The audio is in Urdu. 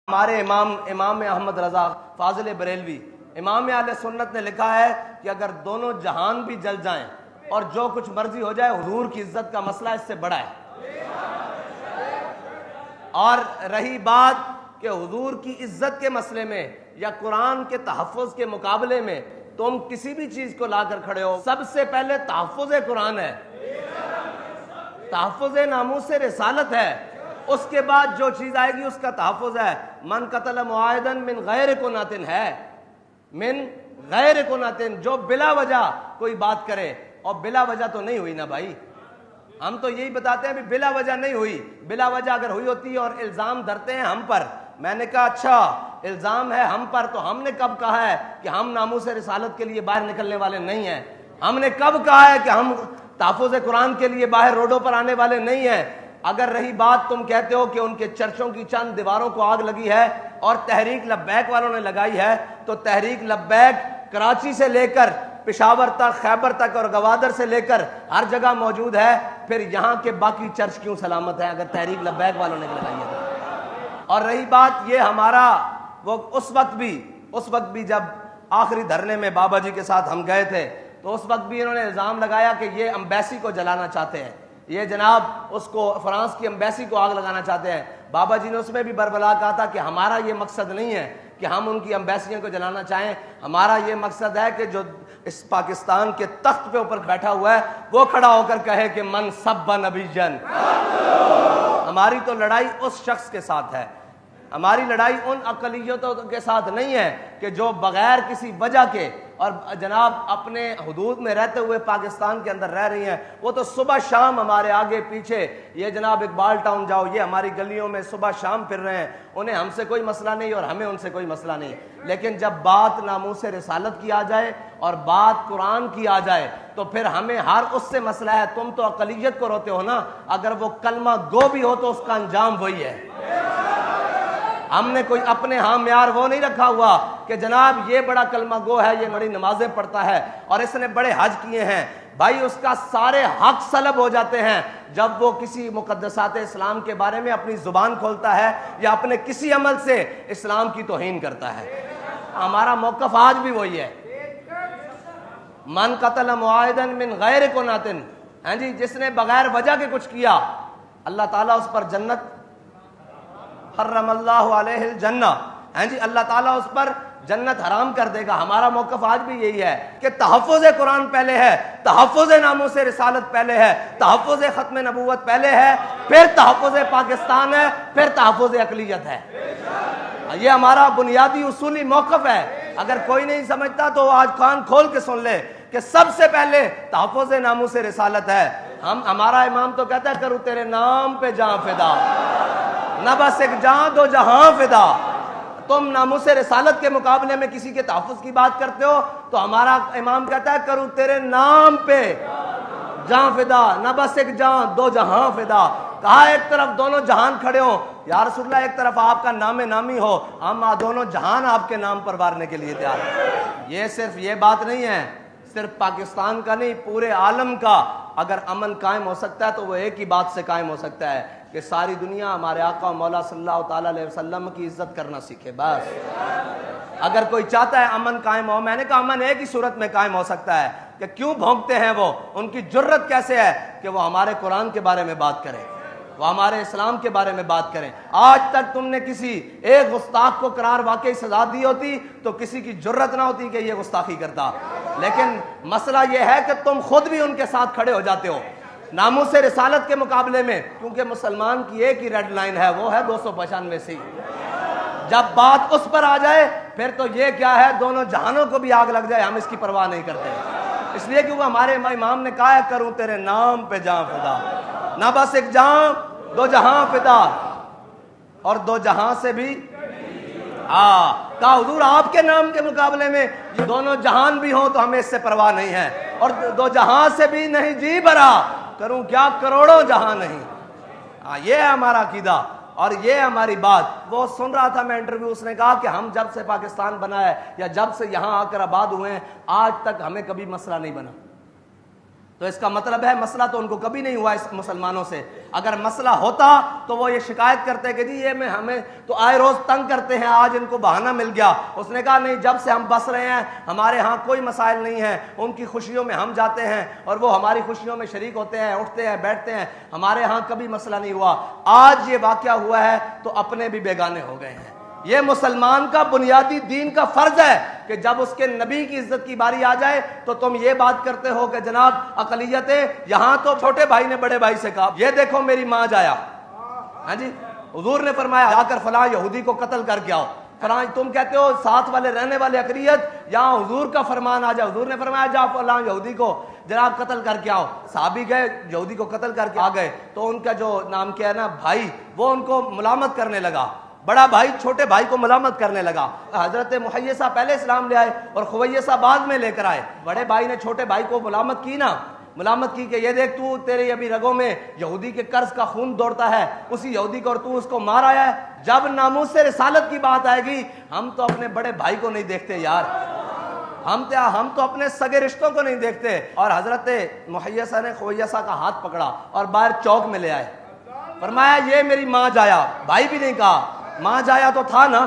ہمارے امام احمد رضا فاضل بریلوی امام اہل سنت نے لکھا ہے کہ اگر دونوں جہان بھی جل جائیں اور جو کچھ مرضی ہو جائے، حضور کی عزت کا مسئلہ اس سے بڑا ہے۔ اور رہی بات کہ حضور کی عزت کے مسئلے میں یا قرآن کے تحفظ کے مقابلے میں تم کسی بھی چیز کو لا کر کھڑے ہو، سب سے پہلے تحفظ قرآن ہے، تحفظ ناموس رسالت ہے، اس کے بعد جو چیز آئے گی اس کا تحفظ ہے۔ من قتل معاہدن من غیر کناتن ہے، من غیر کناتن، جو بلا وجہ کوئی بات کرے، اور بلا وجہ تو نہیں ہوئی نا بھائی، ہم تو یہی بتاتے ہیں بھی بلا وجہ نہیں ہوئی، بلا وجہ اگر ہوئی ہوتی اور الزام دھرتے ہیں ہم پر۔ میں نے کہا اچھا الزام ہے ہم پر، تو ہم نے کب کہا ہے کہ ہم ناموس رسالت کے لیے باہر نکلنے والے نہیں ہیں؟ ہم نے کب کہا ہے کہ ہم تحفظ قرآن کے لیے باہر روڈوں پر آنے والے نہیں ہیں؟ اگر رہی بات تم کہتے ہو کہ ان کے چرچوں کی چند دیواروں کو آگ لگی ہے اور تحریک لبیک والوں نے لگائی ہے، تو تحریک لبیک کراچی سے لے کر پشاور تک، خیبر تک اور گوادر سے لے کر ہر جگہ موجود ہے، پھر یہاں کے باقی چرچ کیوں سلامت ہیں اگر تحریک لبیک والوں نے لگائی ہے؟ اور رہی بات یہ ہمارا وہ اس وقت بھی جب آخری دھرنے میں بابا جی کے ساتھ ہم گئے تھے، تو اس وقت بھی انہوں نے الزام لگایا کہ یہ امبیسی کو جلانا چاہتے ہیں، یہ جناب اس کو فرانس کی امبیسی کو آگ لگانا چاہتے ہیں۔ بابا جی نے اس میں بھی بربلا کہا تھا کہ ہمارا یہ مقصد نہیں ہے کہ ہم ان کی امبیسیوں کو جلانا چاہیں، ہمارا یہ مقصد ہے کہ جو اس پاکستان کے تخت پہ اوپر بیٹھا ہوا ہے وہ کھڑا ہو کر کہے کہ من سب نبی جن۔ ہماری تو لڑائی اس شخص کے ساتھ ہے، ہماری لڑائی ان اقلیتوں کے ساتھ نہیں ہے کہ جو بغیر کسی وجہ کے اور جناب اپنے حدود میں رہتے ہوئے پاکستان کے اندر رہ رہی ہیں۔ وہ تو صبح شام ہمارے آگے پیچھے، یہ جناب اقبال ٹاؤن جاؤ، یہ ہماری گلیوں میں صبح شام پھر رہے ہیں، انہیں ہم سے کوئی مسئلہ نہیں اور ہمیں ان سے کوئی مسئلہ نہیں۔ لیکن جب بات ناموس رسالت کی آ جائے اور بات قرآن کی آ جائے تو پھر ہمیں ہر اس سے مسئلہ ہے۔ تم تو اقلیت کو روتے ہو نا، اگر وہ کلمہ گو بھی ہو تو اس کا انجام وہی ہے۔ ہم نے کوئی اپنے ہاں معیار وہ نہیں رکھا ہوا کہ جناب یہ بڑا کلمہ گو ہے، یہ بڑی نمازیں پڑھتا ہے اور اس نے بڑے حج کیے ہیں۔ بھائی اس کا سارے حق سلب ہو جاتے ہیں جب وہ کسی مقدسات اسلام کے بارے میں اپنی زبان کھولتا ہے یا اپنے کسی عمل سے اسلام کی توہین کرتا ہے۔ ہمارا موقف آج بھی وہی ہے، من قتل معاہدن من غیر کناتن، ہاں جی، جس نے بغیر وجہ کے کچھ کیا اللہ تعالیٰ اس پر جنت حرم اللہ علیہ الجنہ، ہیں جی، اللہ تعالیٰ اس پر جنت حرام کر دے گا۔ ہمارا موقف آج بھی یہی ہے کہ تحفظ قرآن پہلے ہے، تحفظ ناموس رسالت پہلے ہے، تحفظ ختم نبوت پہلے ہے، پھر تحفظ پاکستان ہے، پھر تحفظ اقلیت ہے۔ یہ ہمارا بنیادی اصولی موقف ہے۔ اگر کوئی نہیں سمجھتا تو آج کان کھول کے سن لے کہ سب سے پہلے تحفظ ناموس رسالت ہے۔ ہمارا امام تو کہتا ہے کروں تیرے نام پہ جان فدا، نہ بس ایک جان دو جہاں فدا۔ تم ناموس رسالت کے مقابلے میں کسی کے تحفظ کی بات کرتے ہو تو ہمارا امام کہتا ہے کروں تیرے نام پہ جان فدا، نہ بس ایک جان دو جہاں فدا۔ کہا ایک طرف دونوں جہان کھڑے ہو یا رسول اللہ، ایک طرف آپ کا نام نامی ہو، ہم دونوں جہان آپ کے نام پر وارنے کے لیے تیار ہیں۔ یہ صرف یہ بات نہیں ہے، صرف پاکستان کا نہیں، پورے عالم کا اگر امن قائم ہو سکتا ہے تو وہ ایک ہی بات سے قائم ہو سکتا ہے کہ ساری دنیا ہمارے آقا مولا صلی اللہ تعالیٰ علیہ وسلم کی عزت کرنا سیکھے۔ بس اگر کوئی چاہتا ہے امن قائم ہو، میں نے کہا امن ایک ہی صورت میں قائم ہو سکتا ہے کہ کیوں بھونکتے ہیں وہ، ان کی جرت کیسے ہے کہ وہ ہمارے قرآن کے بارے میں بات کریں، وہ ہمارے اسلام کے بارے میں بات کریں۔ آج تک تم نے کسی ایک گستاخ کو قرار واقعی سزا دی ہوتی تو کسی کی جرت نہ ہوتی کہ یہ گستاخی کرتا، لیکن مسئلہ یہ ہے کہ تم خود بھی ان کے ساتھ کھڑے ہو جاتے ہو ناموس رسالت کے مقابلے میں، کیونکہ مسلمان کی ایک ہی ریڈ لائن ہے، وہ ہے 295 سی۔ جب بات اس پر آ جائے پھر تو یہ کیا ہے، دونوں جہانوں کو بھی آگ لگ جائے ہم اس کی پرواہ نہیں کرتے، اس لیے کہ وہ ہمارے امام نے کہا ہے کروں تیرے نام پہ جان فدا، نہ بس ایک جان دو جہاں فدا، اور دو جہاں سے بھی کہا حضور آپ کے نام کے مقابلے میں یہ دونوں جہان بھی ہوں تو ہمیں اس سے پرواہ نہیں ہے، اور دو جہاں سے بھی نہیں جی بھرا، کروں کیا کروڑوں جہاں نہیں۔ یہ ہے ہمارا عقیدہ اور یہ ہماری بات۔ وہ سن رہا تھا میں انٹرویو، اس نے کہا کہ ہم جب سے پاکستان بنا ہے یا جب سے یہاں آ کر آباد ہوئے ہیں آج تک ہمیں کبھی مسئلہ نہیں بنا، تو اس کا مطلب ہے مسئلہ تو ان کو کبھی نہیں ہوا اس مسلمانوں سے. اگر مسئلہ ہوتا تو وہ یہ شکایت کرتے کہ جی یہ میں ہمیں تو آئے روز تنگ کرتے ہیں, آج ان کو بہانہ مل گیا. اس نے کہا نہیں, جب سے ہم بس رہے ہیں ہمارے ہاں کوئی مسائل نہیں ہیں, ان کی خوشیوں میں ہم جاتے ہیں اور وہ ہماری خوشیوں میں شریک ہوتے ہیں, اٹھتے ہیں بیٹھتے ہیں, ہمارے ہاں کبھی مسئلہ نہیں ہوا. آج یہ واقعہ ہوا ہے تو اپنے بھی بیگانے ہو گئے ہیں. یہ مسلمان کا بنیادی دین کا فرض ہے کہ جب اس کے نبی کی عزت کی باری آ جائے تو تم یہ بات کرتے ہو کہ جناب اقلیتیں, یہاں تو چھوٹے بھائی نے بڑے بھائی سے کہا یہ دیکھو میری ماں جایا, ہاں جی حضور نے فرمایا جا کر فلاں یہودی کو قتل کر کے آؤ. فلاں تم کہتے ہو ساتھ والے رہنے والے اقلیت, یہاں حضور کا فرمان آ جائے, حضور نے فرمایا جا فلاں یہودی کو جناب قتل کر کے آؤ. صحابی گئے, یہودی کو قتل کر کے آ گئے تو ان کا جو نام کیا ہے نا بھائی, وہ ان کو ملامت کرنے لگا. بڑا بھائی چھوٹے بھائی کو ملامت کرنے لگا. حضرت محیصہ پہلے اسلام لے آئے اور خویصہ بعد میں لے کر آئے. بڑے بھائی نے چھوٹے بھائی کو ملامت کی نا, ملامت کی کہ یہ دیکھ تو تیرے ابھی رگوں میں یہودی کے قرض کا خون دوڑتا ہے, اسی یہودی کو, اور تو اس کو مار آیا ہے. جب ناموس سے رسالت کی بات آئے گی ہم تو اپنے بڑے بھائی کو نہیں دیکھتے یار, ہم تو اپنے سگے رشتوں کو نہیں دیکھتے. اور حضرت محیصہ نے خویصہ کا ہاتھ پکڑا اور باہر چوک میں لے آئے, فرمایا یہ میری ماں جایا. بھائی بھی نہیں کہا, ماں جایا تو تھا نا.